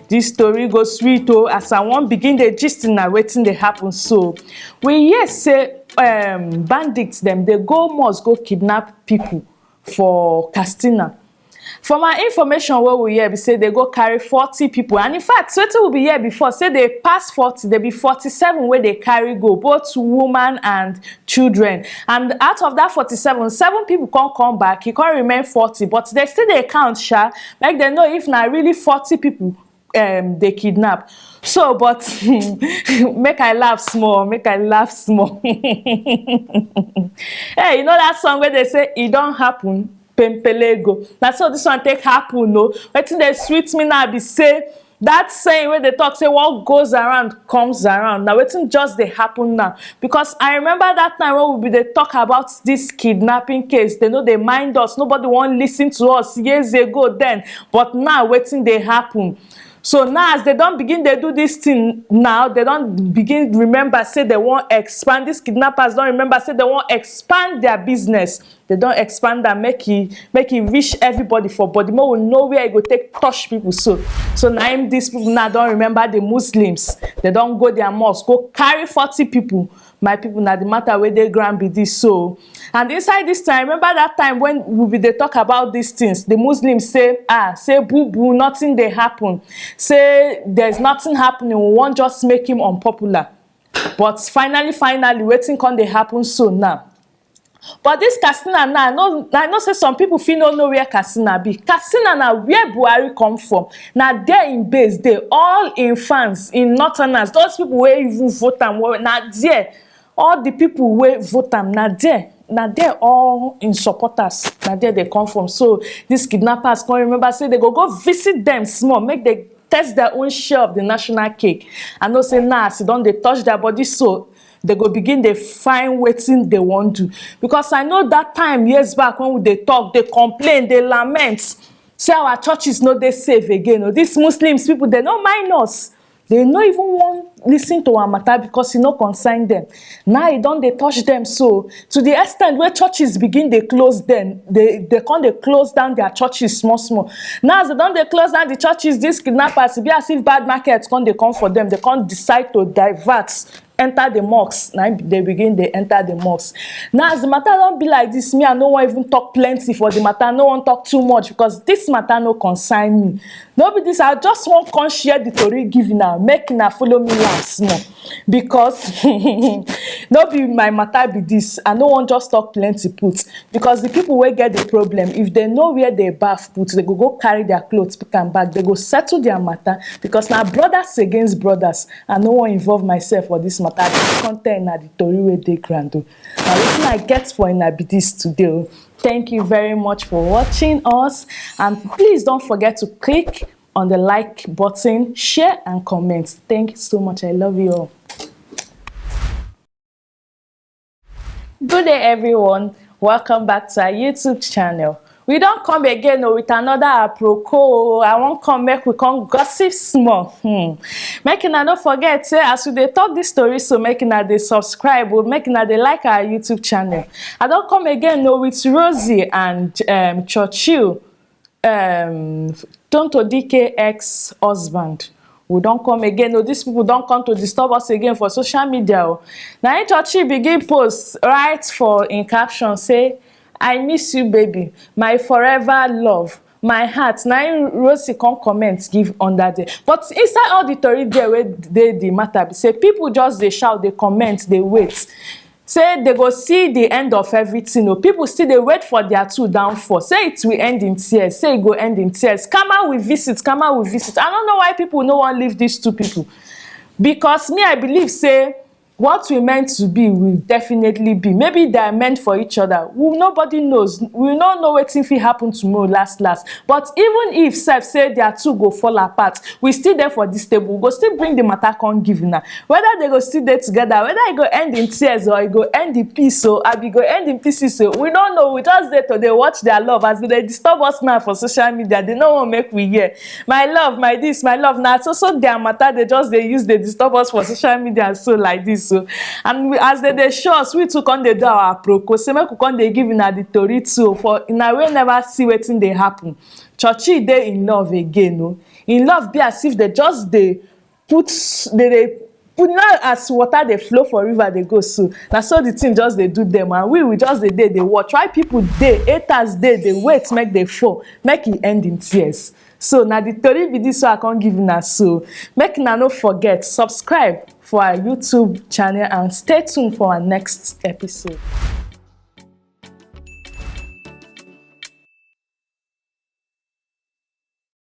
This story go sweet oh, as I wan begin the gist na wetin dey happen so. We hear say bandits dem dey go mosque go kidnap people for Katsina. From our information wey we hear be say they go carry 40 people, and in fact wetin we be hear before say they pass 40, they be 47 wey they carry go, both women and children. And out of that 47, 7 people come back, e come remain 40, but they still dey count sha, make dem know if na really 40 people they kidnap. So but make I laugh small, make I laugh small. Hey, you know that song where they say e don happen pempelego. Na so this one take happen no. Wetin dey sweet me now be say that saying where they talk say what goes around comes around. Now wetin just dey happen now, because I remember that time when we be dey talk about this kidnapping case. They know they mind us, nobody wan listen to us years ago then, but now wetin dey happen. So now as they don't begin they do this thing now, they don't begin remember say they won't expand. These kidnappers don't remember say they won't expand their business. They don't expand and make it reach everybody for body. More will know where it go take touch people. So now these people now don't remember the Muslims. They don't go their mosque, go carry 40 people. My people now the matter where they grand be this so. And inside this time, remember that time when we they talk about these things, the Muslims say boo boo, nothing they happen. Say there's nothing happening, we won't just make him unpopular. But finally, waiting can they happen soon now. But this Katsina now, I know say some people feel no know where Katsina be. Katsina now where Buhari come from. Now there in base, they all in fans, in northerners, those people where even vote and now there, all the people where vote them now there all in supporters. Now there they come from. So these kidnappers can remember say they go visit them small, make they test their own share of the national cake. I know say now so don't they touch their body so they go begin they find wetin they want to. Because I know that time years back when they talk, they complain, they lament, say our churches no they safe again. Or these Muslims people they don't mind us. They no even want listen to our matter because it no concern them. Now it don't they touch them so to the extent where churches begin they close them, they can't they close down their churches small. Now as they don't they close down the churches, these kidnappers be as if bad markets can't they come for them. They can't decide to divert. Enter the mosque. Now they begin they enter the mosque. Now as the matter don't be like this, me I no one even talk plenty for the matter. No one talk too much because this matter no concern me. No be this. I just want to share the story giving now, make na follow me last more because no be my matter be this. I no want just talk plenty put because the people will get the problem. If they know where they bath put, they go carry their clothes, pick and back. They go settle their matter because now brothers against brothers. I no want involve myself for this matter. This content na the story wey dey grand. Now wetin I get for una be this today. Thank you very much for watching us, and please don't forget to click on the like button, share and comment. Thank you so much. I love you all. Good day everyone. Welcome back to our YouTube channel. We don't come again with another Aproko. I won't come back, we come gossip small. Make una don't forget, say, as we dey talk this story, so make una dey subscribe, or make una dey like our YouTube channel. I don't come again with Rosie and Churchill, Tonto DK ex-husband. We don't come again. No, these people don't come to disturb us again for social media. Now, Churchill begin post right for in caption say, I miss you, baby, my forever love, my heart. Now Rosie come comment give under there. But inside all the story there where the matter be say people just they shout, they comment, they wait. Say they go see the end of everything. No, people still they wait for their two downfall. Say it will end in tears. Say it go end in tears. Come out with visit, come out with visit. I don't know why people no one leave these two people. Because me, I believe say what we meant to be will definitely be. Maybe they are meant for each other. Nobody knows. We don't know what if it happen tomorrow last. But even if self say their two go fall apart, we still there for this table. We go still bring the matter con give now. Whether they go still there together, whether it go end in tears or it go end in peace, or it go end in pieces. So we don't know. We just there to they watch their love as they disturb us now for social media. They no one make we hear my love, my this, my love. Now so their matter they use they disturb us for social media so like this. so. And as they show us, we too come dey do our aproko, say make we come dey give una the tori too, for una wey never see wetin dey happen. Churchy dey in love again o. In love be as if they just dey put now as water dey flow for river dey go so. Na so the thing just dey do them, and we just dey watch. Why people dey, haters dey wait make they fall, make e end in tears. So na the tori be this, so I come give una so. Make una no forget, subscribe for our YouTube channel and stay tuned for our next episode.